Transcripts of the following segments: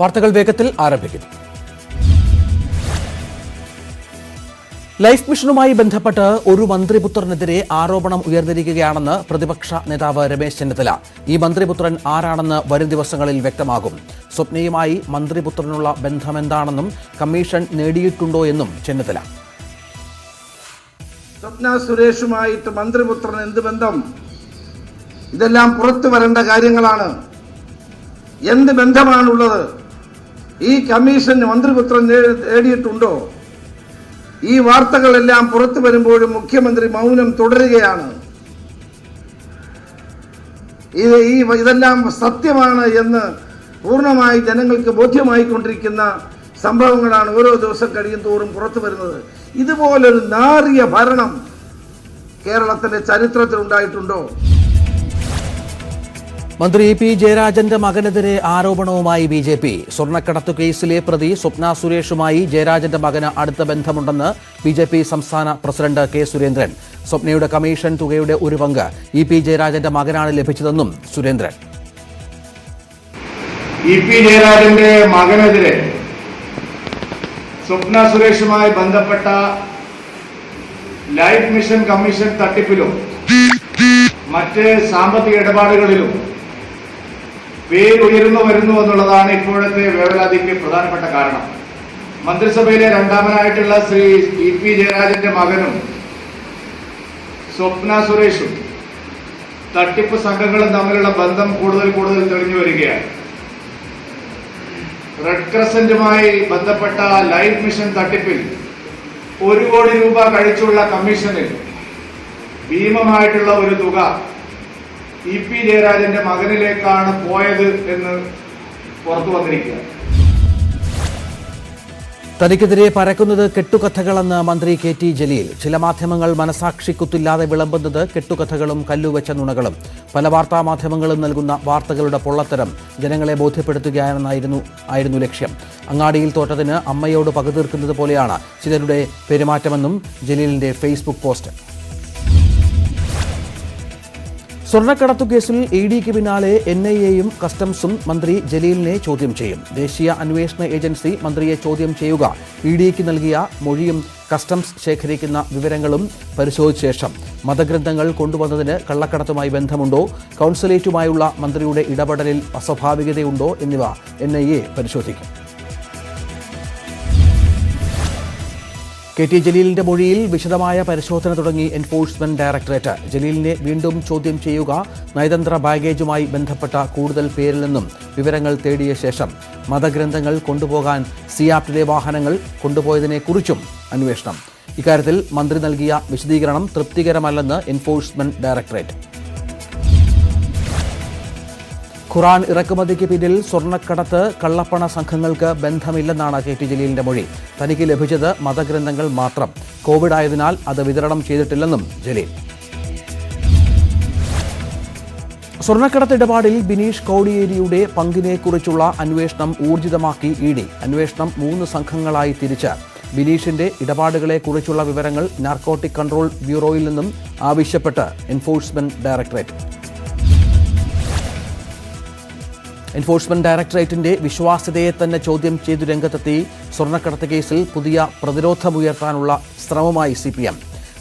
വാർത്തകൾ വേഗത്തിൽ ആരംഭിക്കുന്നു. ലൈഫ് മിഷനുമായി ബന്ധപ്പെട്ട് ഒരു മന്ത്രിപുത്രനെതിരെ ആരോപണം ഉയർന്നിരിക്കുകയാണെന്ന് പ്രതിപക്ഷ നേതാവ് രമേശ് ചെന്നിത്തല. ഈ മന്ത്രിപുത്രൻ ആരാണെന്ന് വരും ദിവസങ്ങളിൽ വ്യക്തമാകും. സ്വപ്നയുമായി മന്ത്രിപുത്രനുള്ള ബന്ധമെന്താണെന്നും കമ്മീഷൻ നേടിയിട്ടുണ്ടോ എന്നും ചെന്നിത്തല. സ്വപ്ന സുരേഷുമായിട്ട് മന്ത്രിപുത്രൻ എന്ത് ബന്ധം? ഇതെല്ലാം പുറത്തു വരേണ്ട കാര്യങ്ങളാണ്. എന്ത് ബന്ധമാണുള്ളത്? ഈ കമ്മീഷൻ മന്ത്രിപുത്രൻ നേടിയിട്ടുണ്ടോ? ഈ വാർത്തകളെല്ലാം പുറത്തു വരുമ്പോഴും മുഖ്യമന്ത്രി മൗനം തുടരുകയാണ്. ഇതെല്ലാം സത്യമാണ് എന്ന് പൂർണ്ണമായി ജനങ്ങൾക്ക് ബോധ്യമായിക്കൊണ്ടിരിക്കുന്ന സംഭവങ്ങളാണ് ഓരോ ദിവസം കഴിയും തോറും പുറത്തു വരുന്നത്. ഇതുപോലൊരു നാറിയ ഭരണം കേരളത്തിന്റെ ചരിത്രത്തിൽ ഉണ്ടായിട്ടുണ്ടോ? മന്ത്രി പി ജയരാജന്റെ മകനെതിരെ ആരോപണവുമായി BJP. സ്വർണ്ണക്കടത്തു കേസിലെ പ്രതി സ്വപ്ന സുരേഷുമായി ജയരാജന്റെ മകന് അടുത്ത ബന്ധമുണ്ടെന്ന് BJP സംസ്ഥാന പ്രസിഡന്റ് കെ സുരേന്ദ്രൻ. സ്വപ്നയുടെ കമ്മീഷൻ തുകയുടെ ഒരു പങ്ക് പി ജയരാജന്റെ മകനാണ് ലഭിച്ചതെന്നും സുരേന്ദ്രൻ. പി ജയരാജന്റെ മകനെതിരെ സ്വപ്ന സുരേഷുമായി ബന്ധപ്പെട്ട ലൈഫ് മിഷൻ കമ്മീഷൻ തട്ടിപ്പിലും മറ്റ് സാമ്പത്തിക ഇടപാടുകളിലും പേരുയർന്നു വരുന്നു എന്നുള്ളതാണ് ഇപ്പോഴത്തെ വേവലാതിക്ക് പ്രധാനപ്പെട്ട കാരണം. മന്ത്രിസഭയിലെ രണ്ടാമനായിട്ടുള്ള ശ്രീ പി ജയരാജന്റെ മകനും സ്വപ്ന സുരേഷും തട്ടിപ്പ് സംഘങ്ങളും തമ്മിലുള്ള ബന്ധം കൂടുതൽ തെളിഞ്ഞു വരികയാണ്. റെഡ് ക്രസന്റുമായി ബന്ധപ്പെട്ട ലൈഫ് മിഷൻ തട്ടിപ്പിൽ 1 കോടി രൂപ കഴിച്ചുള്ള കമ്മീഷനിൽ ഭീമമായിട്ടുള്ള ഒരു തുക പി ജയരാജന്റെ മകനിലേക്കാണ് പോയത് എന്ന് പുറത്തു വന്നിരിക്കുക. തനിക്കെതിരെ പരക്കുന്നത് കെട്ടുകഥകളെന്ന് മന്ത്രി KT ജലീൽ. ചില മാധ്യമങ്ങൾ മനസാക്ഷിക്കുത്തില്ലാതെ വിളമ്പുന്നത് കെട്ടുകഥകളും കല്ലുവെച്ച നുണകളും. പല വാർത്താ മാധ്യമങ്ങളും നൽകുന്ന വാർത്തകളുടെ പൊള്ളത്തരം ജനങ്ങളെ ബോധ്യപ്പെടുത്തുകയാണെന്നായിരുന്നു ലക്ഷ്യം. അങ്ങാടിയിൽ തോറ്റതിന് അമ്മയോട് പകതീർക്കുന്നത് പോലെയാണ് ചിലരുടെ പെരുമാറ്റമെന്നും ജലീലിന്റെ ഫേസ്ബുക്ക് പോസ്റ്റ്. സ്വർണ്ണക്കടത്തു കേസിൽ EDക്ക് പിന്നാലെ NIAയും കസ്റ്റംസും മന്ത്രി ജലീലിനെ ചോദ്യം ചെയ്യും. ദേശീയ അന്വേഷണ ഏജൻസി മന്ത്രിയെ ചോദ്യം ചെയ്യുക EDക്ക് നൽകിയ മൊഴിയും കസ്റ്റംസ് ശേഖരിക്കുന്ന വിവരങ്ങളും പരിശോധിച്ച ശേഷം മതഗ്രന്ഥങ്ങൾ കൊണ്ടുവന്നതിന് കള്ളക്കടത്തുമായി ബന്ധമുണ്ടോ, കൗൺസിലേറ്റുമായുള്ള മന്ത്രിയുടെ ഇടപെടലിൽ അസ്വാഭാവികതയുണ്ടോ എന്നിവ NIA പരിശോധിക്കും. KT ജലീലിന്റെ മൊഴിയിൽ വിശദമായ പരിശോധന തുടങ്ങി എൻഫോഴ്സ്മെന്റ് ഡയറക്ടറേറ്റ്. ജലീലിനെ വീണ്ടും ചോദ്യം ചെയ്യുക, നയതന്ത്ര ബാഗേജുമായി ബന്ധപ്പെട്ട കൂടുതൽ പേരിൽ നിന്നും വിവരങ്ങൾ തേടിയ ശേഷം മതഗ്രന്ഥങ്ങൾ കൊണ്ടുപോകാൻ സിയാപ്റ്റിലെ വാഹനങ്ങൾ കൊണ്ടുപോയതിനെക്കുറിച്ചും അന്വേഷണം. ഇക്കാര്യത്തിൽ മന്ത്രി നൽകിയ വിശദീകരണം തൃപ്തികരമല്ലെന്ന് എൻഫോഴ്സ്മെന്റ് ഡയറക്ടറേറ്റ്. ഖുറാൻ ഇറക്കുമതിക്ക് പിന്നിൽ സ്വർണ്ണക്കടത്ത് കള്ളപ്പണ സംഘങ്ങൾക്ക് ബന്ധമില്ലെന്നാണ് KT ജലീലിന്റെ മൊഴി. തനിക്ക് ലഭിച്ചത് മതഗ്രന്ഥങ്ങൾ മാത്രം. കോവിഡ് ആയതിനാൽ അത് വിതരണം ചെയ്തിട്ടില്ലെന്നും ജലീൽ. സ്വർണ്ണക്കടത്ത് ഇടപാടിൽ ബിനീഷ് കോടിയേരിയുടെ പങ്കിനെക്കുറിച്ചുള്ള അന്വേഷണം ഊർജിതമാക്കി ED. അന്വേഷണം 3 സംഘങ്ങളായി തിരിച്ച് ബിനീഷിന്റെ ഇടപാടുകളെക്കുറിച്ചുള്ള വിവരങ്ങൾ നാർക്കോട്ടിക് കൺട്രോൾ ബ്യൂറോയിൽ നിന്നും ആവശ്യപ്പെട്ട് എൻഫോഴ്സ്മെന്റ് ഡയറക്ടറേറ്റ്. എൻഫോഴ്സ്മെന്റ് ഡയറക്ടറേറ്റിന്റെ വിശ്വാസ്യതയെ തന്നെ ചോദ്യം ചെയ്തു രംഗത്തെത്തി സ്വർണ്ണക്കടത്ത് കേസിൽ പുതിയ പ്രതിരോധമുയർത്താനുള്ള ശ്രമമായി CPM.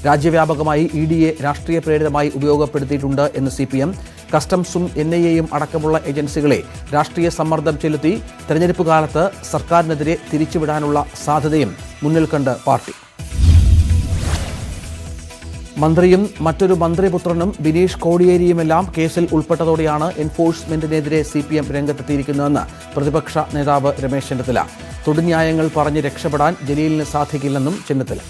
രാജ്യവ്യാപകമായി EDയെ രാഷ്ട്രീയ പ്രേരിതമായി ഉപയോഗപ്പെടുത്തിയിട്ടുണ്ട് എന്ന് CPM. കസ്റ്റംസും NIAയും അടക്കമുള്ള ഏജൻസികളെ രാഷ്ട്രീയ സമ്മർദ്ദം ചെലുത്തി തെരഞ്ഞെടുപ്പ് കാലത്ത് സർക്കാരിനെതിരെ തിരിച്ചുവിടാനുള്ള സാധ്യതയും മുന്നിൽ കണ്ട് പാർട്ടി. മന്ത്രിയും മറ്റൊരു മന്ത്രിപുത്രനും ബിനീഷ് കോടിയേരിയുമെല്ലാം കേസിൽ ഉൾപ്പെട്ടതോടെയാണ് എൻഫോഴ്സ്മെന്റിനെതിരെ CPM രംഗത്തെത്തിയിരിക്കുന്നതെന്ന് പ്രതിപക്ഷ നേതാവ് രമേശ് ചെന്നിത്തല. തൊടുന്യായങ്ങൾ പറഞ്ഞ് രക്ഷപ്പെടാൻ ജലീലിന് സാധിക്കില്ലെന്നും ചെന്നിത്തല.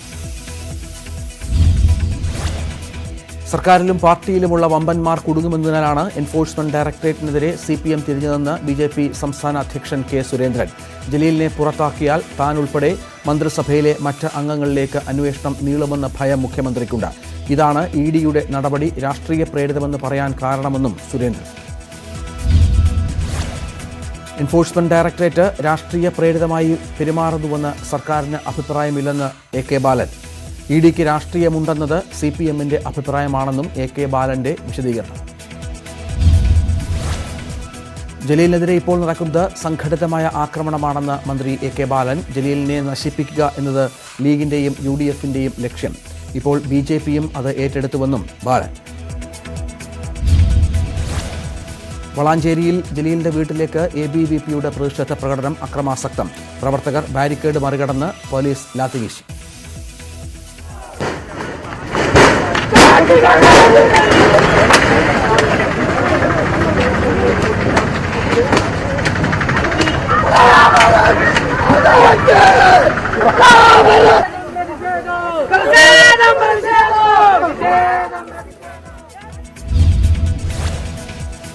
സർക്കാരിലും പാർട്ടിയിലുമുള്ള വമ്പന്മാർ കുടുങ്ങുമെന്നതിനാലാണ് എൻഫോഴ്സ്മെന്റ് ഡയറക്ടറേറ്റിനെതിരെ CPM തിരിഞ്ഞതെന്ന് BJP സംസ്ഥാന അധ്യക്ഷൻ കെ സുരേന്ദ്രൻ. ജലീലിനെ പുറത്താക്കിയാൽ താൻ ഉൾപ്പെടെ മന്ത്രിസഭയിലെ മറ്റ് അംഗങ്ങളിലേക്ക് അന്വേഷണം നീളുമെന്ന ഭയം മുഖ്യമന്ത്രിക്കുണ്ട്. ഇതാണ് EDയുടെ നടപടി രാഷ്ട്രീയ പ്രേരിതമെന്ന് പറയാൻ കാരണമെന്നും സുരേന്ദ്രൻ. എൻഫോഴ്സ്മെന്റ് ഡയറക്ടറേറ്റ് രാഷ്ട്രീയ പ്രേരിതമായി പെരുമാറുന്നുവെന്ന് സർക്കാരിന് അഭിപ്രായമില്ലെന്ന് AK ബാലൻ. EDക്ക് രാഷ്ട്രീയമുണ്ടെന്നത് CPMന്റെ അഭിപ്രായമാണെന്നും AK ബാലന്റെ വിശദീകരണം. ജലീലിനെതിരെ ഇപ്പോൾ നടക്കുന്നത് സംഘടിതമായ ആക്രമണമാണെന്ന് മന്ത്രി എ കെ ബാലൻ. ജലീലിനെ നശിപ്പിക്കുക എന്നത് ലീഗിന്റെയും UDFന്റെയും ലക്ഷ്യം. ഇപ്പോൾ BJPയും അത് ഏറ്റെടുത്തുവെന്നും ബാലൻ. വളാഞ്ചേരിയിൽ ജലീലിന്റെ വീട്ടിലേക്ക് ABVPയുടെ പ്രതിഷേധ പ്രകടനം അക്രമാസക്തം. പ്രവർത്തകർ ബാരിക്കേഡ് മറികടന്ന് പോലീസ് ലാത്തിവീശി.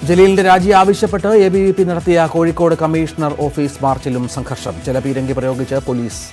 ജലീലിന്റെ രാജി ആവശ്യപ്പെട്ട് ABVP നടത്തിയ കോഴിക്കോട് കമ്മീഷണർ ഓഫീസ് മാർച്ചിലും സംഘർഷം. ജലപീരങ്കി പ്രയോഗിച്ച് പോലീസ്.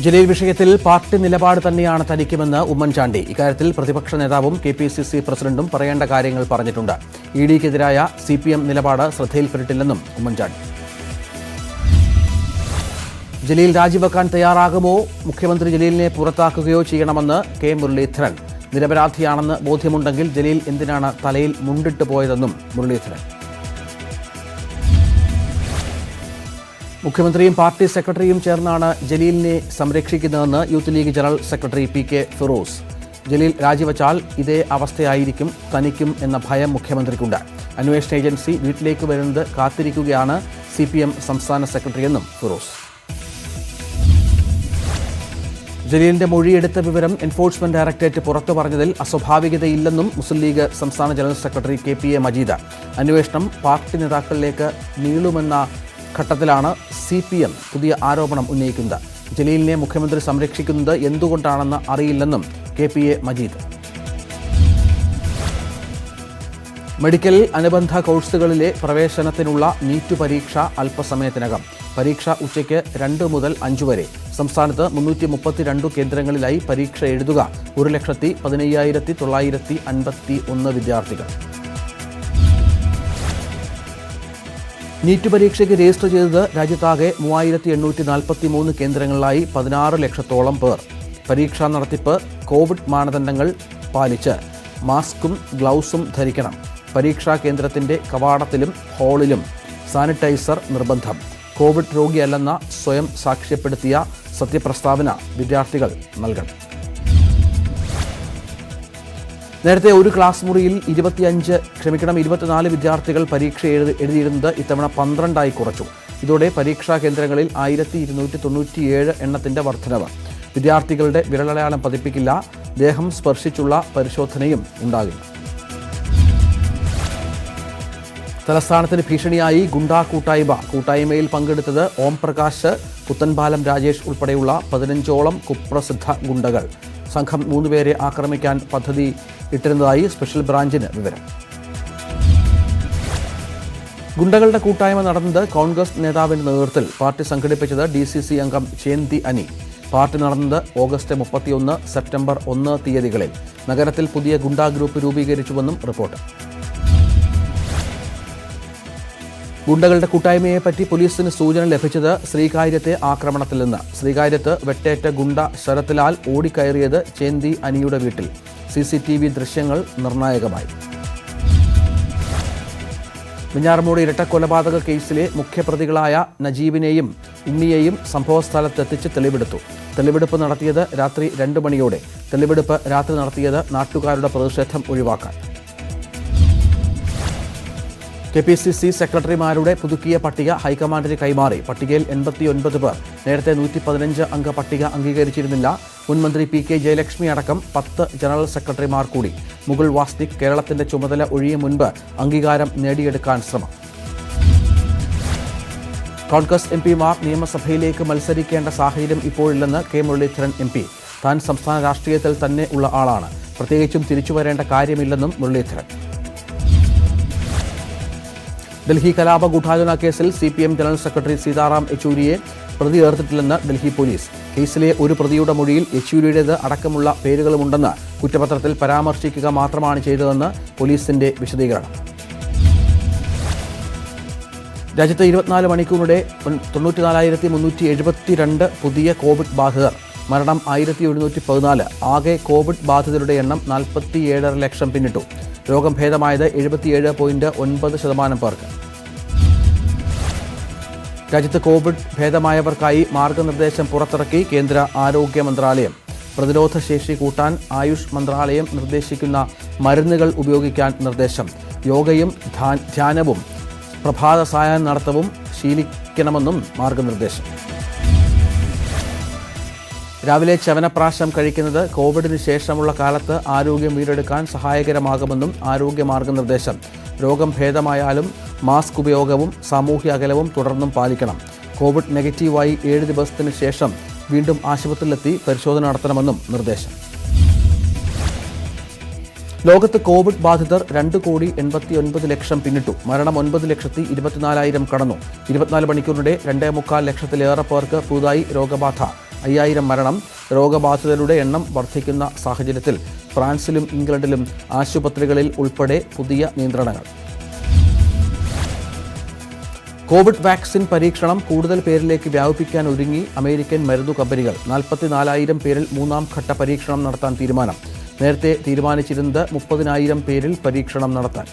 ജലീൽ വിഷയത്തിൽ പാർട്ടി നിലപാട് തന്നെയാണ് തനിക്കുമെന്ന് ഉമ്മൻചാണ്ടി. ഇക്കാര്യത്തിൽ പ്രതിപക്ഷ നേതാവും KPCC പ്രസിഡന്റും പറയേണ്ട കാര്യങ്ങൾ പറഞ്ഞിട്ടുണ്ട്. EDക്കെതിരായ CPM നിലപാട് ശ്രദ്ധയിൽപ്പെട്ടിട്ടില്ലെന്നും ഉമ്മൻചാണ്ടി. ജലീൽ രാജിവെക്കാൻ തയ്യാറാകുമോ? മുഖ്യമന്ത്രി ജലീലിനെ പുറത്താക്കുകയോ ചെയ്യണമെന്ന് K മുരളീധരൻ. നിരപരാധിയാണെന്ന് ബോധ്യമുണ്ടെങ്കിൽ ജലീൽ എന്തിനാണ് തലയിൽ മുണ്ടിട്ട് പോയതെന്നും മുരളീധരൻ. മുഖ്യമന്ത്രിയും പാർട്ടി സെക്രട്ടറിയും ചേർന്നാണ് ജലീലിനെ സംരക്ഷിക്കുന്നതെന്ന് youth league general secretary PK Firoz. ജലീൽ രാജിവെച്ചാൽ ഇതേ അവസ്ഥയായിരിക്കും തനിക്കും എന്ന ഭയം മുഖ്യമന്ത്രിക്കുണ്ട്. അന്വേഷണ ഏജൻസി വീട്ടിലേക്ക് വരുന്നത് കാത്തിരിക്കുകയാണ് CPM സംസ്ഥാന സെക്രട്ടറിയെന്നും ഫിറോസ്. ജലീലിന്റെ മൊഴിയെടുത്ത വിവരം എൻഫോഴ്സ്മെന്റ് ഡയറക്ടറേറ്റ് പുറത്തു പറഞ്ഞതിൽ അസ്വാഭാവികതയില്ലെന്നും മുസ്ലിം ലീഗ് സംസ്ഥാന ജനറൽ സെക്രട്ടറി KPA മജീദ്. അന്വേഷണം പാർട്ടി നേതാക്കളിലേക്ക് നീളുമെന്ന ഘട്ടത്തിലാണ് CPM പുതിയ ആരോപണം ഉന്നയിക്കുന്നത്. ജലീലിനെ മുഖ്യമന്ത്രി സംരക്ഷിക്കുന്നത് എന്തുകൊണ്ടാണെന്ന് അറിയില്ലെന്നും KPA മജീദ്. മെഡിക്കൽ അനുബന്ധ കോഴ്സുകളിലെ പ്രവേശനത്തിനുള്ള നീറ്റ് പരീക്ഷ അല്പസമയത്തിനകം. പരീക്ഷ ഉച്ചയ്ക്ക് 2 മുതൽ 5 വരെ. സംസ്ഥാനത്ത് 332 കേന്ദ്രങ്ങളിലായി പരീക്ഷ എഴുതുക 1,15,951 വിദ്യാർത്ഥികൾ. നീറ്റ് പരീക്ഷയ്ക്ക് രജിസ്റ്റർ ചെയ്തത് രാജ്യത്താകെ 3,843 കേന്ദ്രങ്ങളിലായി 16 ലക്ഷത്തോളം പേർ. പരീക്ഷാ നടത്തിപ്പ് കോവിഡ് മാനദണ്ഡങ്ങൾ പാലിച്ച് മാസ്കും ഗ്ലൗസും ധരിക്കണം. പരീക്ഷാ കേന്ദ്രത്തിന്റെ കവാടത്തിലും ഹാളിലും സാനിറ്റൈസർ നിർബന്ധം. കോവിഡ് രോഗിയല്ലെന്ന സ്വയം സാക്ഷ്യപ്പെടുത്തിയ സത്യപ്രസ്താവന വിദ്യാർത്ഥികൾ നൽകണം. നേരത്തെ ഒരു ക്ലാസ് മുറിയിൽ 24 വിദ്യാർത്ഥികൾ പരീക്ഷ എഴുതിയിരുന്നത് ഇത്തവണ 12 കുറച്ചു. ഇതോടെ പരീക്ഷാ കേന്ദ്രങ്ങളിൽ 1297 എണ്ണത്തിന്റെ വർധനവ്. വിദ്യാർത്ഥികളുടെ വിരലടയാളം പതിപ്പിക്കില്ല. ദേഹം സ്പർശിച്ചുള്ള പരിശോധനയും ഉണ്ടാകില്ല. തലസ്ഥാനത്തിന് ഭീഷണിയായി ഗുണ്ടാ കൂട്ടായ്മയിൽ പങ്കെടുത്തത് ഓംപ്രകാശ്, പുത്തൻപാലം രാജേഷ് ഉൾപ്പെടെയുള്ള 15ഓളം കുപ്രസിദ്ധ ഗുണ്ടകൾ. സംഘം 3 പേരെ ആക്രമിക്കാൻ പദ്ധതി ഇട്ടിരുന്നതായി സ്പെഷ്യൽ ബ്രാഞ്ചിന് വിവരം. ഗുണ്ടകളുടെ കൂട്ടായ്മ നടന്നത് കോൺഗ്രസ് നേതാവിന്റെ നേതൃത്വത്തിൽ. പാർട്ടി സംഘടിപ്പിച്ചത് DCC അംഗം ചേന്തി അനി. പാർട്ടി നടന്നത് ഓഗസ്റ്റ് 31, സെപ്റ്റംബർ 1 തീയതികളിൽ. നഗരത്തിൽ പുതിയ ഗുണ്ടാ ഗ്രൂപ്പ് രൂപീകരിച്ചുവെന്നും റിപ്പോർട്ട്. ഗുണ്ടകളുടെ കൂട്ടായ്മയെപ്പറ്റി പോലീസിന് സൂചന ലഭിച്ചത് ശ്രീകാര്യത്തെ ആക്രമണത്തിൽ നിന്ന്. ശ്രീകാര്യത്ത് വെട്ടേറ്റ ഗുണ്ട ശരത്ലാൽ ഓടിക്കയറിയത് ചേന്തി അനിയുടെ വീട്ടിൽ. CCTV ദൃശ്യങ്ങൾ നിർണായകമായി. വെഞ്ഞാറമൂട് ഇരട്ടക്കൊലപാതക കേസിലെ മുഖ്യപ്രതികളായ നജീബിനെയും ഉണ്ണിയെയും സംഭവസ്ഥലത്തെത്തിച്ച് തെളിവെടുത്തു. തെളിവെടുപ്പ് നടത്തിയത് രാത്രി 2 മണിയോടെ. തെളിവെടുപ്പ് രാത്രി നടത്തിയത് നാട്ടുകാരുടെ പ്രതിഷേധം ഒഴിവാക്കാൻ. KPCC സെക്രട്ടറിമാരുടെ പുതുക്കിയ പട്ടിക ഹൈക്കമാൻഡിന് കൈമാറി. പട്ടികയിൽ 89 പേർ. നേരത്തെ 115 അംഗ പട്ടിക അംഗീകരിച്ചിരുന്നില്ല. മുൻമന്ത്രി PK ജയലക്ഷ്മി അടക്കം 10 ജനറൽ സെക്രട്ടറിമാർ കൂടി. മുകുൾ വാസ്നിക് കേരളത്തിന്റെ ചുമതല ഒഴിയും മുൻപ് അംഗീകാരം നേടിയെടുക്കാൻ ശ്രമം. കോൺഗ്രസ് MPമാർ നിയമസഭയിലേക്ക് മത്സരിക്കേണ്ട സാഹചര്യം ഇപ്പോഴില്ലെന്ന് K മുരളീധരൻ MP. താൻ സംസ്ഥാന രാഷ്ട്രീയത്തിൽ തന്നെ ഉള്ള ആളാണ്. പ്രത്യേകിച്ചും തിരിച്ചുവരേണ്ട കാര്യമില്ലെന്നും മുരളീധരൻ. ഡൽഹി കലാപ ഗൂഢാലോചന കേസിൽ CPM ജനറൽ സെക്രട്ടറി സീതാറാം യെച്ചൂരിയെ പ്രതി ചേർത്തിട്ടില്ലെന്ന് ഡൽഹി പോലീസ്. കേസിലെ ഒരു പ്രതിയുടെ മൊഴിയിൽ യെച്ചൂരിയുടേത് അടക്കമുള്ള പേരുകളുമുണ്ടെന്ന് കുറ്റപത്രത്തിൽ പരാമർശിക്കുക മാത്രമാണ് ചെയ്തതെന്ന് പോലീസിന്റെ വിശദീകരണം. രാജ്യത്ത് 24 മണിക്കൂറിനിടെ 94,372 പുതിയ കോവിഡ് ബാധിതർ. മരണം 1714. ആകെ കോവിഡ് ബാധിതരുടെ എണ്ണം 47.5 ലക്ഷം പിന്നിട്ടു. രോഗം ഭേദമായത് 77.9% പേർക്ക്. രാജ്യത്ത് കോവിഡ് ഭേദമായവർക്കായി മാർഗനിർദ്ദേശം പുറത്തിറക്കി കേന്ദ്ര ആരോഗ്യ മന്ത്രാലയം. പ്രതിരോധ ശേഷി കൂട്ടാൻ ആയുഷ് മന്ത്രാലയം നിർദ്ദേശിക്കുന്ന മരുന്നുകൾ ഉപയോഗിക്കാൻ നിർദ്ദേശം. യോഗയും ധ്യാനവും പ്രഭാത സായാഹ്ന നടത്തവും ശീലിക്കണമെന്നും മാർഗനിർദ്ദേശം. രാവിലെ ചവനപ്രാശം കഴിക്കുന്നത് കോവിഡിന് ശേഷമുള്ള കാലത്ത് ആരോഗ്യം വീണ്ടെടുക്കാൻ സഹായകരമാകുമെന്നും ആരോഗ്യ മാർഗനിർദ്ദേശം. രോഗം ഭേദമായാലും മാസ്ക് ഉപയോഗവും സാമൂഹ്യ അകലവും തുടർന്നും പാലിക്കണം. കോവിഡ് നെഗറ്റീവായി 7 ദിവസത്തിന് ശേഷം വീണ്ടും ആശുപത്രിയിലെത്തി പരിശോധന നടത്തണമെന്നും നിർദ്ദേശം. ലോകത്ത് കോവിഡ് ബാധിതർ 2,89 ലക്ഷം പിന്നിട്ടു. മരണം 9,24,000 കടന്നു. 24 മണിക്കൂറിനിടെ 2.25 ലക്ഷത്തിലേറെ പേർക്ക് പുതുതായി രോഗബാധ. 5,000 മരണം. രോഗബാധിതരുടെ എണ്ണം വർദ്ധിക്കുന്ന സാഹചര്യത്തിൽ ഫ്രാൻസിലും ഇംഗ്ലണ്ടിലും ആശുപത്രികളിൽ ഉൾപ്പെടെ പുതിയ നിയന്ത്രണങ്ങൾ. കോവിഡ് വാക്സിൻ പരീക്ഷണം കൂടുതൽ പേരിലേക്ക് വ്യാപിപ്പിക്കാൻ ഒരുങ്ങി അമേരിക്കൻ മരുന്നു കമ്പനികൾ. 44,000 പേരിൽ 3ാം ഘട്ട പരീക്ഷണം നടത്താൻ തീരുമാനം. നേരത്തെ തീരുമാനിച്ചിരുന്നത് 30,000 പേരിൽ പരീക്ഷണം നടത്താൻ.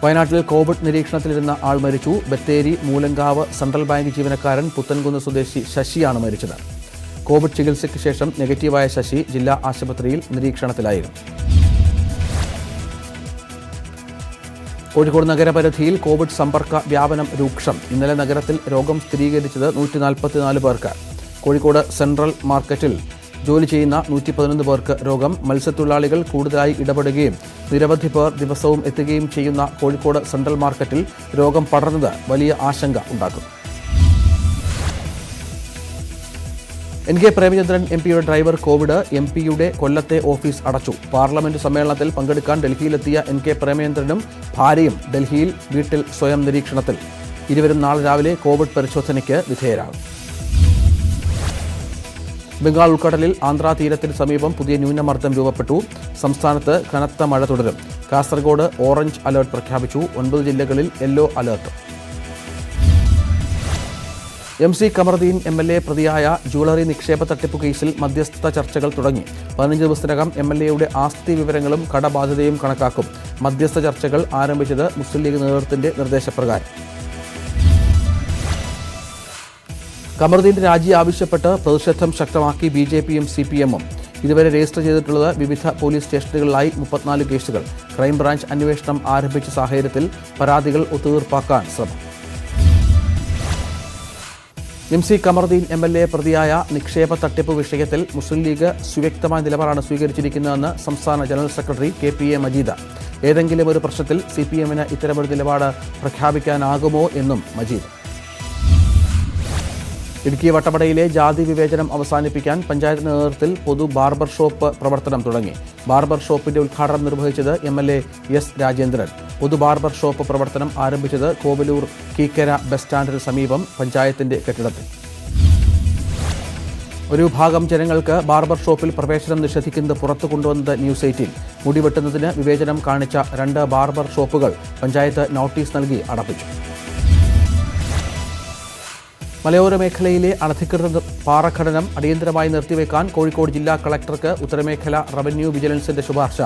വയനാട്ടിൽ കോവിഡ് നിരീക്ഷണത്തിലിരുന്ന ആൾ മരിച്ചു. ബത്തേരി മൂലങ്കാവ് സെൻട്രൽ ബാങ്ക് ജീവനക്കാരൻ പുത്തൻകുന്ന് സ്വദേശി ശശിയാണ് മരിച്ചത്. കോവിഡ് ചികിത്സയ്ക്ക് ശേഷം നെഗറ്റീവായ ശശി ജില്ലാ ആശുപത്രിയിൽ നിരീക്ഷണത്തിലായിരുന്നു. കോഴിക്കോട് നഗരപരിധിയിൽ കോവിഡ് സമ്പർക്ക വ്യാപനം രൂക്ഷം. ഇന്നലെ നഗരത്തിൽ രോഗം സ്ഥിരീകരിച്ചത് 144 പേർക്ക്. കോഴിക്കോട് സെൻട്രൽ മാർക്കറ്റിൽ ജോലി ചെയ്യുന്ന 111 പേർക്ക് രോഗം. മത്സ്യത്തൊഴിലാളികൾ കൂടുതലായി ഇടപെടുകയും നിരവധി പേർ ദിവസവും എത്തുകയും ചെയ്യുന്ന കോഴിക്കോട് സെൻട്രൽ മാർക്കറ്റിൽ രോഗം പടർന്നത് വലിയ ആശങ്ക ഉണ്ടാക്കുന്നു. NK പ്രേമചന്ദ്രൻ MP-യുടെ ഡ്രൈവർ കോവിഡ്. MP-യുടെ കൊല്ലത്തെ ഓഫീസ് അടച്ചു. പാർലമെന്റ് സമ്മേളനത്തിൽ പങ്കെടുക്കാൻ ഡൽഹിയിലെത്തിയ NK പ്രേമചന്ദ്രനും ഭാര്യയും ഡൽഹിയിൽ വീട്ടിൽ സ്വയം നിരീക്ഷണത്തിൽ. ഇരുവരും നാളെ രാവിലെ കോവിഡ് പരിശോധനയ്ക്ക് വിധേയരാകും. ബംഗാൾ ഉൾക്കടലിൽ ആന്ധ്രാ തീരത്തിന് സമീപം പുതിയ ന്യൂനമർദ്ദം രൂപപ്പെട്ടു. സംസ്ഥാനത്ത് കനത്ത മഴ തുടരും. കാസർഗോഡ് ഓറഞ്ച് അലർട്ട് പ്രഖ്യാപിച്ചു. 9 ജില്ലകളിൽ yellow alert. MC Kamaruddin MLA പ്രതിയായ ജ്വല്ലറി നിക്ഷേപ തട്ടിപ്പ് കേസിൽ മധ്യസ്ഥ ചർച്ചകൾ തുടങ്ങി. 15 ദിവസത്തിനകം MLAയുടെ ആസ്തി വിവരങ്ങളും കടബാധ്യതയും കണക്കാക്കും. മധ്യസ്ഥ ചർച്ചകൾ ആരംഭിച്ചത് മുസ്ലിം ലീഗ് നേതൃത്വത്തിന്റെ നിർദ്ദേശപ്രകാരം. കമറുദ്ദീന്റെ രാജി ആവശ്യപ്പെട്ട് പ്രതിഷേധം ശക്തമാക്കി BJPയും CPM-ഉം. ഇതുവരെ രജിസ്റ്റർ ചെയ്തിട്ടുള്ളത് വിവിധ പോലീസ് സ്റ്റേഷനുകളിലായി 34 കേസുകൾ. ക്രൈംബ്രാഞ്ച് അന്വേഷണം ആരംഭിച്ച സാഹചര്യത്തിൽ പരാതികൾ ഒത്തുതീർപ്പാക്കാൻ ശ്രമം. MC കമറുദ്ദീൻ MLA പ്രതിയായ നിക്ഷേപ തട്ടിപ്പ് വിഷയത്തിൽ മുസ്ലിം ലീഗ് സുവ്യക്തമായ നിലപാടാണ് സ്വീകരിച്ചിരിക്കുന്നതെന്ന് സംസ്ഥാന ജനറൽ സെക്രട്ടറി KPA മജീദ്. ഏതെങ്കിലും ഒരു പ്രശ്നത്തിൽ CPM-ന് ഇത്തരമൊരു നിലപാട് പ്രഖ്യാപിക്കാനാകുമോ എന്നും മജീദ്. ഇടുക്കി വട്ടവടയിലെ ജാതി വിവേചനം അവസാനിപ്പിക്കാൻ പഞ്ചായത്ത് നേതൃത്വത്തിൽ പൊതു ബാർബർ ഷോപ്പ് പ്രവർത്തനം തുടങ്ങി. ബാർബർ ഷോപ്പിന്റെ ഉദ്ഘാടനം നിർവഹിച്ചത് MLA S. രാജേന്ദ്രൻ. പൊതു ബാർബർ ഷോപ്പ് പ്രവർത്തനം ആരംഭിച്ചത് കോവലൂർ കീക്കര ബസ് സ്റ്റാൻഡിന് സമീപം പഞ്ചായത്തിന്റെ കെട്ടിടത്തിൽ. ഒരു വിഭാഗം ജനങ്ങൾക്ക് ബാർബർ ഷോപ്പിൽ പ്രവേശനം നിഷേധിക്കുന്നത് പുറത്തു കൊണ്ടുവന്നത് ന്യൂസ് 18. മുടിവെട്ടുന്നതിന് വിവേചനം കാണിച്ച 2 ബാർബർ ഷോപ്പുകൾ പഞ്ചായത്ത് നോട്ടീസ് നൽകി അടപ്പിച്ചു. മലയോര മേഖലയിലെ അനധികൃത പാറഖനനം അടിയന്തരമായി നിർത്തിവെക്കാൻ കോഴിക്കോട് ജില്ലാ കളക്ടർക്ക് ഉത്തരമേഖല റവന്യൂ വിജിലൻസിന്റെ ശുപാർശ.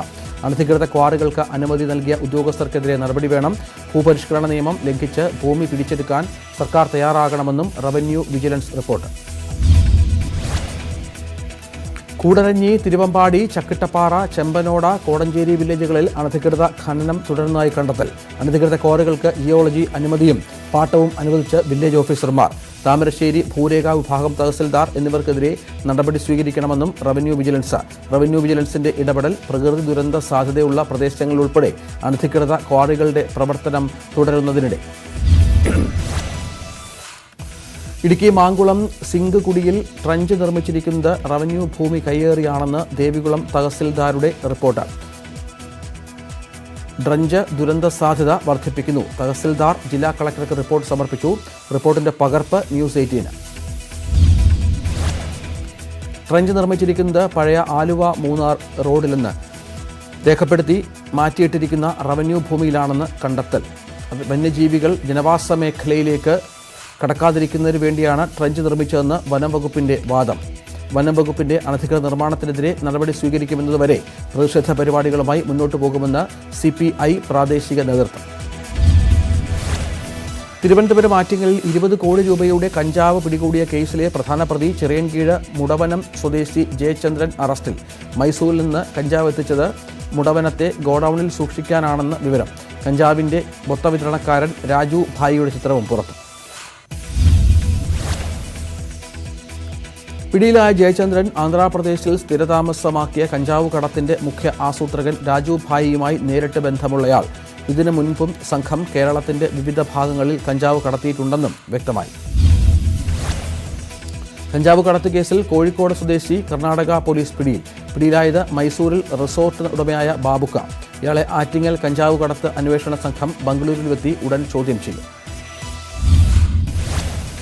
അനധികൃത ക്വാറികൾക്ക് അനുമതി നൽകിയ ഉദ്യോഗസ്ഥർക്കെതിരെ നടപടി വേണം. ഭൂപരിഷ്കരണ നിയമം ലംഘിച്ച് ഭൂമി പിടിച്ചെടുക്കാൻ സർക്കാർ തയ്യാറാകണമെന്നും revenue vigilance report. Koodaranji, Thiruvambady, Chakkittapara, Chembanode, Kodanchery വില്ലേജുകളിൽ അനധികൃത ഖനനം തുടരുന്നതായി കണ്ടെത്തൽ. അനധികൃത ക്വാറികൾക്ക് ജിയോളജി അനുമതിയും പാട്ടവും അനുവദിച്ച് വില്ലേജ് ഓഫീസർമാർ. താമരശ്ശേരി ഭൂരേഖ വിഭാഗം തഹസിൽദാർ എന്നിവർക്കെതിരെ നടപടി സ്വീകരിക്കണമെന്നും റവന്യൂ വിജിലൻസ്. റവന്യൂ വിജിലൻസിന്റെ ഇടപെടൽ പ്രകൃതി ദുരന്ത സാധ്യതയുള്ള പ്രദേശങ്ങളിലുൾപ്പെടെ അനധികൃത ക്വാറികളുടെ പ്രവർത്തനം തുടരുന്നതിനിടെ. ഇടുക്കി മാങ്കുളം സിംഗ്കുടിയിൽ ട്രഞ്ച് നിർമ്മിച്ചിരിക്കുന്നത് റവന്യൂ ഭൂമി കയ്യേറിയാണെന്ന് ദേവികുളം തഹസിൽദാരുടെ റിപ്പോർട്ട്. ഡ്രഞ്ച് ദുരന്ത സാധ്യത വർദ്ധിപ്പിക്കുന്നു. തഹസിൽദാർ ജില്ലാ കളക്ടർക്ക് റിപ്പോർട്ട് സമർപ്പിച്ചു. റിപ്പോർട്ടിന്റെ പകർപ്പ് ന്യൂസ് 18. ട്രഞ്ച് നിർമ്മിച്ചിരിക്കുന്നത് പഴയ ആലുവ മൂന്നാർ റോഡിലെന്ന് രേഖപ്പെടുത്തി മാറ്റിയിട്ടിരിക്കുന്ന റവന്യൂ ഭൂമിയിലാണെന്ന് കണ്ടെത്തൽ. വന്യജീവികൾ ജനവാസ മേഖലയിലേക്ക് കടക്കാതിരിക്കുന്നതിന് വേണ്ടിയാണ് ട്രഞ്ച് നിർമ്മിച്ചതെന്ന് വനം വകുപ്പിന്റെ വാദം. വനം വകുപ്പിന്റെ അനധികൃത നിർമ്മാണത്തിനെതിരെ നടപടി സ്വീകരിക്കുമെന്നതുവരെ പ്രതിഷേധ പരിപാടികളുമായി മുന്നോട്ടു പോകുമെന്ന് CPI പ്രാദേശിക നേതൃത്വം. തിരുവനന്തപുരം ആറ്റിങ്ങലിൽ 20 കോടി രൂപയുടെ കഞ്ചാവ് പിടികൂടിയ കേസിലെ പ്രധാന പ്രതി ചിറയൻകീഴ് മുടവനം സ്വദേശി ജയചന്ദ്രൻ അറസ്റ്റിൽ. മൈസൂരിൽ നിന്ന് കഞ്ചാവ് എത്തിച്ചത് മുടവനത്തെ ഗോഡൌണിൽ സൂക്ഷിക്കാനാണെന്ന് വിവരം. കഞ്ചാവിന്റെ മൊത്തവിതരണക്കാരൻ രാജു ഭായിയുടെ ചിത്രവും പുറത്തു. പിടിയിലായ ജയചന്ദ്രൻ ആന്ധ്രാപ്രദേശിൽ സ്ഥിരതാമസമാക്കിയ കഞ്ചാവ് കടത്തിന്റെ മുഖ്യ ആസൂത്രകൻ രാജു ഭായിയുമായി നേരിട്ട് ബന്ധമുള്ളയാൾ. ഇതിനു മുൻപും സംഘം കേരളത്തിന്റെ വിവിധ ഭാഗങ്ങളിൽ കഞ്ചാവ് കടത്തിയിട്ടുണ്ടെന്നും വ്യക്തമായി. കഞ്ചാവ് കടത്ത് കേസിൽ കോഴിക്കോട് സ്വദേശി കർണാടക പോലീസ് പിടിയിൽ. പിടിയിലായത് മൈസൂരിൽ റിസോർട്ട് ഉടമയായ ബാബുക്ക. ഇയാളെ ആറ്റിങ്ങൽ കഞ്ചാവ് കടത്ത് അന്വേഷണ സംഘം ബംഗളൂരുവിലെത്തി ഉടൻ ചോദ്യം ചെയ്യും.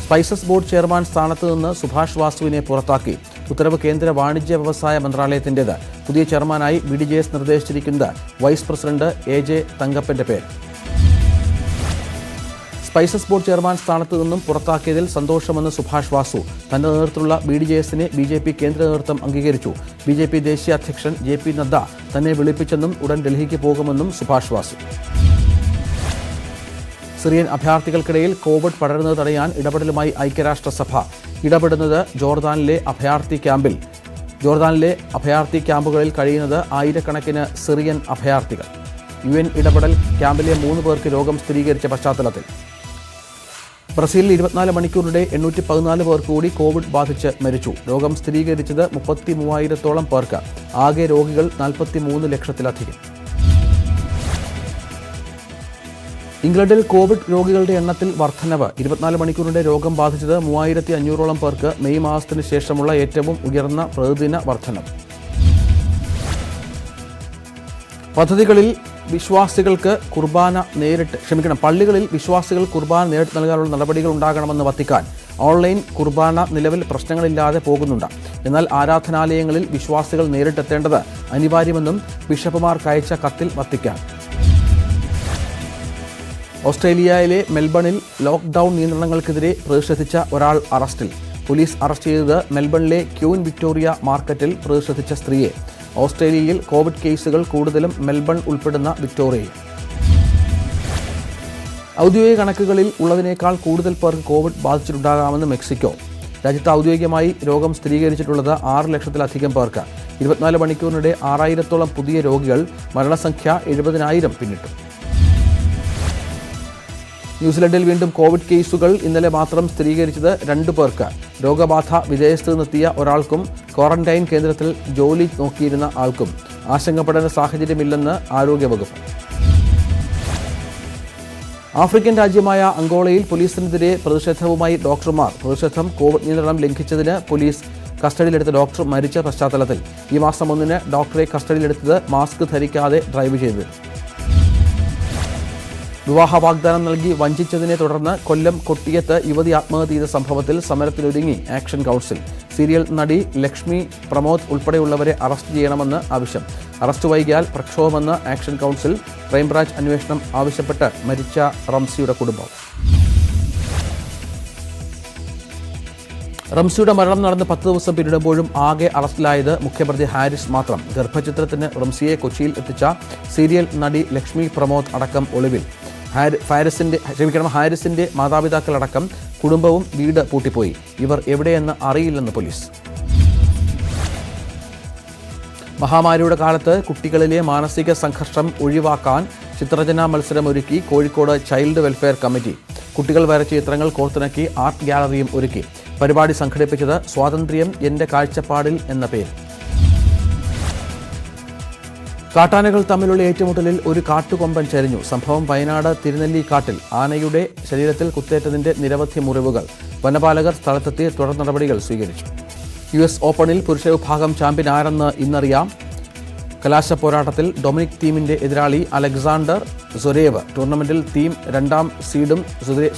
സ്പൈസസ് ബോർഡ് ചെയർമാൻ സ്ഥാനത്ത് നിന്ന് സുഭാഷ് വാസുവിനെ പുറത്താക്കി. ഉത്തരവ് കേന്ദ്ര വാണിജ്യ വ്യവസായ മന്ത്രാലയത്തിൻ്റേത്. പുതിയ ചെയർമാനായി BDJS നിർദ്ദേശിച്ചിരിക്കുന്നത് വൈസ് പ്രസിഡന്റ് AJ തങ്കപ്പന്റെ പേര്. സ്പൈസസ് ബോർഡ് ചെയർമാൻ സ്ഥാനത്ത് നിന്നും പുറത്താക്കിയതിൽ സന്തോഷമെന്ന് സുഭാഷ് വാസു. തന്റെ നേതൃത്വത്തിലുള്ള BDJSനെ BJP കേന്ദ്ര നേതൃത്വം അംഗീകരിച്ചു. BJP ദേശീയ അധ്യക്ഷൻ JP നദ്ദ തന്നെ വിളിപ്പിച്ചെന്നും ഉടൻ ഡൽഹിക്ക് പോകുമെന്നും സുഭാഷ് വാസു. സിറിയൻ അഭയാർത്ഥികൾക്കിടയിൽ കോവിഡ് പടരുന്നത് തടയാൻ ഇടപെടലുമായി ഐക്യരാഷ്ട്രസഭ. ഇടപെടുന്നത് ജോർദാനിലെ അഭയാർത്ഥി ക്യാമ്പുകളിൽ കഴിയുന്നത് ആയിരക്കണക്കിന് സിറിയൻ അഭയാർത്ഥികൾ. UN ഇടപെടൽ ക്യാമ്പിലെ 3 പേർക്ക് രോഗം സ്ഥിരീകരിച്ച പശ്ചാത്തലത്തിൽ. ബ്രസീലിൽ 24 മണിക്കൂറിനിടെ 814 പേർക്ക് കൂടി കോവിഡ് ബാധിച്ച് മരിച്ചു. രോഗം സ്ഥിരീകരിച്ചത് 33,000-ഓളം പേർക്ക്. ആകെ രോഗികൾ 43 ലക്ഷത്തിലധികം. ഇംഗ്ലണ്ടിൽ കോവിഡ് രോഗികളുടെ എണ്ണത്തിൽ വർധനവ്. 24 മണിക്കൂറിനിടെ രോഗം ബാധിച്ചത് 3500-ഓളം പേർക്ക്. മെയ് മാസത്തിന് ശേഷമുള്ള ഏറ്റവും ഉയർന്ന പ്രതിദിന വർധനവ്. പള്ളികളിൽ വിശ്വാസികൾ കുർബാന നേരിട്ട് നൽകാനുള്ള നടപടികൾ ഉണ്ടാകണമെന്ന് വത്തിക്കാൻ. ഓൺലൈൻ കുർബാന നിലവിൽ പ്രശ്നങ്ങളില്ലാതെ പോകുന്നുണ്ട്. എന്നാൽ ആരാധനാലയങ്ങളിൽ വിശ്വാസികൾ നേരിട്ടെത്തേണ്ടത് അനിവാര്യമെന്നും ബിഷപ്പുമാർക്ക് അയച്ച കത്തിൽ വത്തിക്കാൻ. ഓസ്ട്രേലിയയിലെ മെൽബണിൽ ലോക്ക്ഡൌൺ നിയന്ത്രണങ്ങൾക്കെതിരെ പ്രതിഷേധിച്ച ഒരാൾ അറസ്റ്റിൽ. പോലീസ് അറസ്റ്റ് ചെയ്തത് മെൽബണിലെ ക്യൂൻ വിക്ടോറിയ മാർക്കറ്റിൽ പ്രതിഷേധിച്ച സ്ത്രീയെ. ഓസ്ട്രേലിയയിൽ കോവിഡ് കേസുകൾ കൂടുതലും മെൽബൺ ഉൾപ്പെടുന്ന വിക്ടോറിയയിൽ. ഔദ്യോഗിക കണക്കുകളിൽ ഉള്ളതിനേക്കാൾ കൂടുതൽ പേർക്ക് കോവിഡ് ബാധിച്ചിട്ടുണ്ടാകാമെന്ന് മെക്സിക്കോ. രാജ്യത്ത് ഔദ്യോഗികമായി രോഗം സ്ഥിരീകരിച്ചിട്ടുള്ളത് 6 ലക്ഷത്തിലധികം പേർക്ക്. 24 മണിക്കൂറിനിടെ 6000-ഓളം പുതിയ രോഗികൾ. മരണസംഖ്യ 70,000 പിന്നിട്ടു. ന്യൂസിലൻഡിൽ വീണ്ടും കോവിഡ് കേസുകൾ. ഇന്നലെ മാത്രം സ്ഥിരീകരിച്ചത് 2 പേർക്ക്. രോഗബാധ വിദേശത്ത് നിന്നെത്തിയ ഒരാൾക്കും ക്വാറന്റൈൻ കേന്ദ്രത്തിൽ ജോലി നോക്കിയിരുന്ന ആൾക്കും. ആശങ്കപ്പെടേണ്ട സാഹചര്യമില്ലെന്ന് ആരോഗ്യവകുപ്പ്. ആഫ്രിക്കൻ രാജ്യമായ അങ്കോളയിൽ പോലീസിനെതിരെ പ്രതിഷേധവുമായി ഡോക്ടർമാർ. പ്രതിഷേധം കോവിഡ് നിയന്ത്രണം ലംഘിച്ചതിന് പോലീസ് കസ്റ്റഡിയിലെടുത്ത ഡോക്ടർ മരിച്ച പശ്ചാത്തലത്തിൽ ഈ മാസം 1-ന് ഡോക്ടറെ കസ്റ്റഡിയിലെടുത്തത് മാസ്ക് ധരിക്കാതെ ഡ്രൈവ് ചെയ്തത്. വിവാഹ വാഗ്ദാനം നൽകി വഞ്ചിച്ചതിനെ തുടർന്ന് കൊല്ലം കൊട്ടിയത്ത് യുവതി ആത്മഹത്യ ചെയ്ത സംഭവത്തിൽ സമരത്തിനൊരുങ്ങി ആക്ഷൻ കൗൺസിൽ. സീരിയൽ നടി ലക്ഷ്മി പ്രമോദ് ഉൾപ്പെടെയുള്ളവരെ അറസ്റ്റ് ചെയ്യണമെന്ന് ആവശ്യം. അറസ്റ്റ് വൈകിയാൽ പ്രക്ഷോഭമെന്ന് ആക്ഷൻ കൗൺസിൽ. ക്രൈംബ്രാഞ്ച് അന്വേഷണം ആവശ്യപ്പെട്ട് മരിച്ച റംസിയുടെ കുടുംബം. റംസിയുടെ മരണം നടന്ന് 10 ദിവസം പിന്നിടുമ്പോഴും ആകെ അറസ്റ്റിലായത് മുഖ്യപ്രതി ഹാരിസ് മാത്രം. ഗർഭചിത്രത്തിന് റംസിയെ കൊച്ചിയിൽ എത്തിച്ച സീരിയൽ നടി ലക്ഷ്മി പ്രമോദ് അടക്കം ഒളിവിൽ. ഹാരിസിന്റെ മാതാപിതാക്കളടക്കം കുടുംബവും വീട് പൂട്ടിപ്പോയി. ഇവർ എവിടെയെന്ന് അറിയില്ലെന്ന് പോലീസ്. മഹാമാരിയുടെ കാലത്ത് കുട്ടികളിലെ മാനസിക സംഘർഷം ഒഴിവാക്കാൻ ചിത്രരചനാ മത്സരമൊരുക്കി കോഴിക്കോട് ചൈൽഡ് വെൽഫെയർ കമ്മിറ്റി. കുട്ടികൾ വരച്ച ചിത്രങ്ങൾ കോർത്തിണക്കി ആർട്ട് ഗാലറിയും ഒരുക്കി. പരിപാടി സംഘടിപ്പിച്ചത് സ്വാതന്ത്ര്യം എന്റെ കാഴ്ചപ്പാടിൽ എന്ന പേര്. കാട്ടാനകൾ തമ്മിലുള്ള ഏറ്റുമുട്ടലിൽ ഒരു കാട്ടുകൊമ്പൻ ചരിഞ്ഞു. സംഭവം വയനാട് തിരുനെല്ലിക്കാട്ടിൽ. ആനയുടെ ശരീരത്തിൽ കുത്തേറ്റതിന്റെ നിരവധി മുറിവുകൾ. വനപാലകർ സ്ഥലത്തെത്തി തുടർ നടപടികൾ സ്വീകരിച്ചു. US ഓപ്പണിൽ പുരുഷ വിഭാഗം ചാമ്പ്യൻ ആരെന്ന് ഇന്നറിയാം. കലാശ പോരാട്ടത്തിൽ ഡൊമിനിക് തീമിന്റെ എതിരാളി അലക്സാണ്ടർ സൊരേവ്. ടൂർണമെന്റിൽ തീം 2ാം സീഡും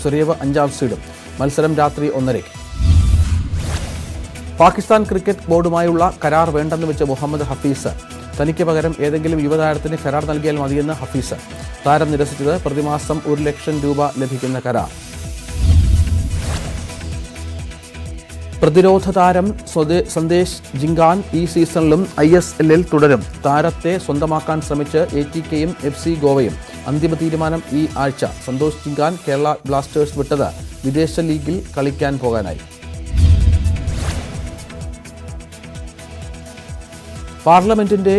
സൊരേവ് 5ാം സീഡും. മത്സരം രാത്രി 1:30. പാകിസ്ഥാൻ ക്രിക്കറ്റ് ബോർഡുമായുള്ള കരാർ വേണ്ടെന്ന് വെച്ച മുഹമ്മദ് ഹഫീസ്. തനിക്ക് പകരം ഏതെങ്കിലും യുവതാരത്തിന് കരാർ നൽകിയാൽ മതിയെന്ന് ഹഫീസ്. താരം നിരസിച്ചത് പ്രതിമാസം 1 ലക്ഷം രൂപ ലഭിക്കുന്ന കരാർ. പ്രതിരോധ താരം സന്ദേശ് ജിങ്കാൻ ഈ സീസണിലും ISLൽ തുടരും. താരത്തെ സ്വന്തമാക്കാൻ ശ്രമിച്ച് ATKയും FC ഗോവയും. അന്തിമ തീരുമാനം ഈ ആഴ്ച. സന്തോഷ് ജിങ്കാൻ കേരള ബ്ലാസ്റ്റേഴ്സ് വിട്ടത് വിദേശ ലീഗിൽ കളിക്കാൻ പോകാനായി. പാർലമെന്റിന്റെ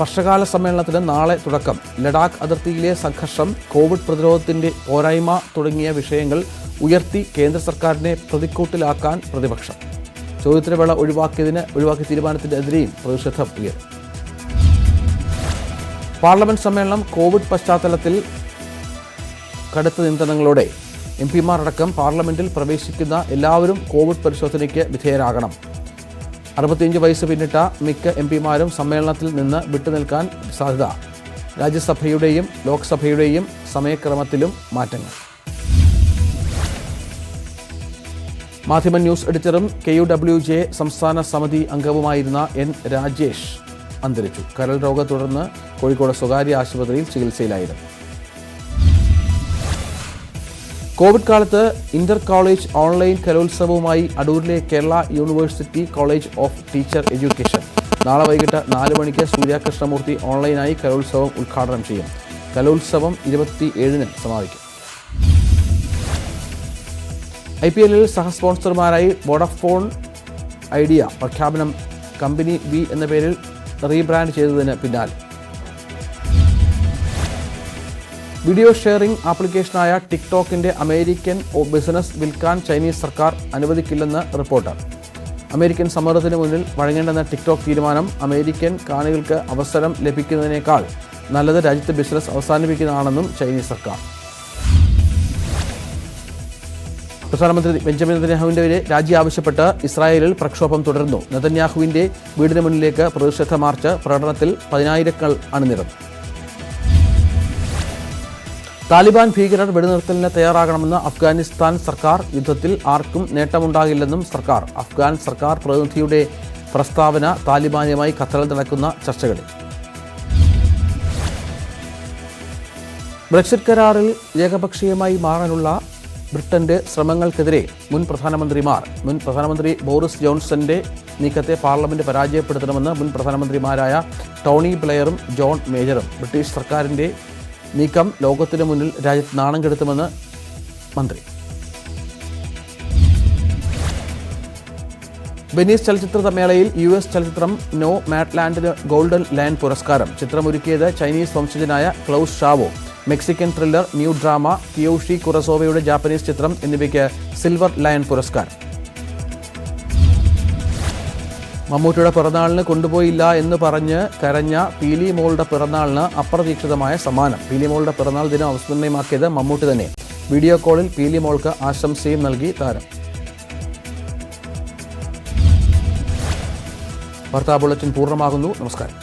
വർഷകാല സമ്മേളനത്തിന് നാളെ തുടക്കം. ലഡാക്ക് അതിർത്തിയിലെ സംഘർഷം, കോവിഡ് പ്രതിരോധത്തിന്റെ പോരായ്മ തുടങ്ങിയ വിഷയങ്ങൾ ഉയർത്തി കേന്ദ്ര സർക്കാരിനെ പ്രതിക്കൂട്ടിലാക്കാൻ പ്രതിപക്ഷം. ചോദ്യോത്തരവേള ഒഴിവാക്കിയ തീരുമാനത്തിനെതിരെയും പ്രതിഷേധം ഉയരും. പാർലമെന്റ് സമ്മേളനം കോവിഡ് പശ്ചാത്തലത്തിൽ കടുത്ത നിയന്ത്രണങ്ങളോടെ. MP-മാർ അടക്കം പാർലമെന്റിൽ പ്രവേശിക്കുന്ന എല്ലാവരും കോവിഡ് പരിശോധനയ്ക്ക് വിധേയരാകണം. 65 വയസ്സ് പിന്നിട്ട മിക്ക MP-മാരും സമ്മേളനത്തിൽ നിന്ന് വിട്ടുനിൽക്കാൻ സാധ്യത. രാജ്യസഭയുടെയും ലോക്സഭയുടെയും സമയക്രമത്തിലും മാറ്റങ്ങൾ. മാധ്യമ ന്യൂസ് എഡിറ്ററും KUWJ സംസ്ഥാന സമിതി അംഗവുമായിരുന്ന N. രാജേഷ് അന്തരിച്ചു. കരൾ രോഗത്തെ തുടർന്ന് കോഴിക്കോട് സ്വകാര്യ ആശുപത്രിയിൽ ചികിത്സയിലായിരുന്നു. കോവിഡ് കാലത്ത് ഇന്റർ കോളേജ് ഓൺലൈൻ കലോത്സവവുമായി അടൂരിലെ Kerala university college of teacher education. നാളെ വൈകിട്ട് 4 മണിക്ക് സൂര്യ കൃഷ്ണമൂർത്തി ഓൺലൈനായി കലോത്സവം ഉദ്ഘാടനം ചെയ്യും. കലോത്സവം 27-ന് സമാപിക്കും. IPLൽ സഹസ്പോൺസർമാരായി വോഡഫോൺ ഐഡിയ പ്രഖ്യാപനം. കമ്പനി B എന്ന പേരിൽ റീബ്രാൻഡ് ചെയ്തതിന് പിന്നാലെ. വീഡിയോ ഷെയറിംഗ് ആപ്ലിക്കേഷനായ ടിക്ടോക്കിന്റെ അമേരിക്കൻ ബിസിനസ് വിൽക്കാൻ ചൈനീസ് സർക്കാർ അനുവദിക്കില്ലെന്ന് റിപ്പോർട്ട്. അമേരിക്കൻ സമ്മർദ്ദത്തിന് മുന്നിൽ വഴങ്ങേണ്ടെന്ന ടിക്ടോക്ക് തീരുമാനം അമേരിക്കൻ കാണികൾക്ക് അവസരം ലഭിക്കുന്നതിനേക്കാൾ നല്ലത് രാജ്യത്തെ ബിസിനസ് അവസാനിപ്പിക്കുന്നതാണെന്നും ചൈനീസ് സർക്കാർ. പ്രധാനമന്ത്രി ബെഞ്ചമിൻ നെതന്യാഹുവിന്റെ രാജി ആവശ്യപ്പെട്ട് ഇസ്രായേലിൽ പ്രക്ഷോഭം തുടരുന്നു. നെതന്യാഹുവിന്റെ വീടിന് മുന്നിലേക്ക് പ്രതിഷേധ മാർച്ച്. പ്രകടനത്തിൽ 10,000 അണിനിരന്നു. താലിബാൻ ഭീകരർ വെടിനിർത്തലിന് തയ്യാറാകണമെന്ന് അഫ്ഗാനിസ്ഥാൻ സർക്കാർ. യുദ്ധത്തിൽ ആർക്കും നേട്ടമുണ്ടാകില്ലെന്നും സർക്കാർ. അഫ്ഗാൻ സർക്കാർ പ്രതിനിധിയുടെ പ്രസ്താവന താലിബാനുമായി ഖത്തറിൽ നടക്കുന്ന ചർച്ചകളിൽ. ബ്രെക്സിറ്റ് കരാറിൽ ഏകപക്ഷീയമായി മാറാനുള്ള ബ്രിട്ടന്റെ ശ്രമങ്ങൾക്കെതിരെ മുൻ പ്രധാനമന്ത്രി ബോറിസ് ജോൺസന്റെ നീക്കത്തെ പാർലമെന്റ് പരാജയപ്പെടുത്തണമെന്ന് മുൻ പ്രധാനമന്ത്രിമാരായ ടോണി ബ്ലെയറും ജോൺ മേജറും. ബ്രിട്ടീഷ് സർക്കാരിന്റെ നീക്കം ലോകത്തിന് മുന്നിൽ രാജ്യത്ത് നാണം കെടുത്തുമെന്ന് മന്ത്രി. വെനീസ് ചലച്ചിത്ര മേളയിൽ US ചലച്ചിത്രം നോ മാഡ്ലാൻഡിന് ഗോൾഡൻ ലയൺ പുരസ്കാരം. ചിത്രമൊരുക്കിയത് ചൈനീസ് വംശജനായ ക്ലൗസ് Zhao. Mexican thriller, new drama, Kiyoshi കുറസോവയുടെ ജാപ്പനീസ് ചിത്രം എന്നിവയ്ക്ക് സിൽവർ ലയൺ പുരസ്കാരം. മമ്മൂട്ടിയുടെ പിറന്നാളിന് കൊണ്ടുപോയില്ല എന്ന് പറഞ്ഞ് കരഞ്ഞ പീലി മോളുടെ പിറന്നാളിന് അപ്രതീക്ഷിതമായ സമ്മാനം. പീലി മോളുടെ പിറന്നാൾ ദിനം അവസ്മരണീയമാക്കിയത് മമ്മൂട്ടി തന്നെ. വീഡിയോ കോളിൽ പീലി മോൾക്ക് ആശംസയും നൽകി താരം. വാർത്താ ബുള്ളറ്റിൻ പൂർണ്ണമാകുന്നു. നമസ്കാരം.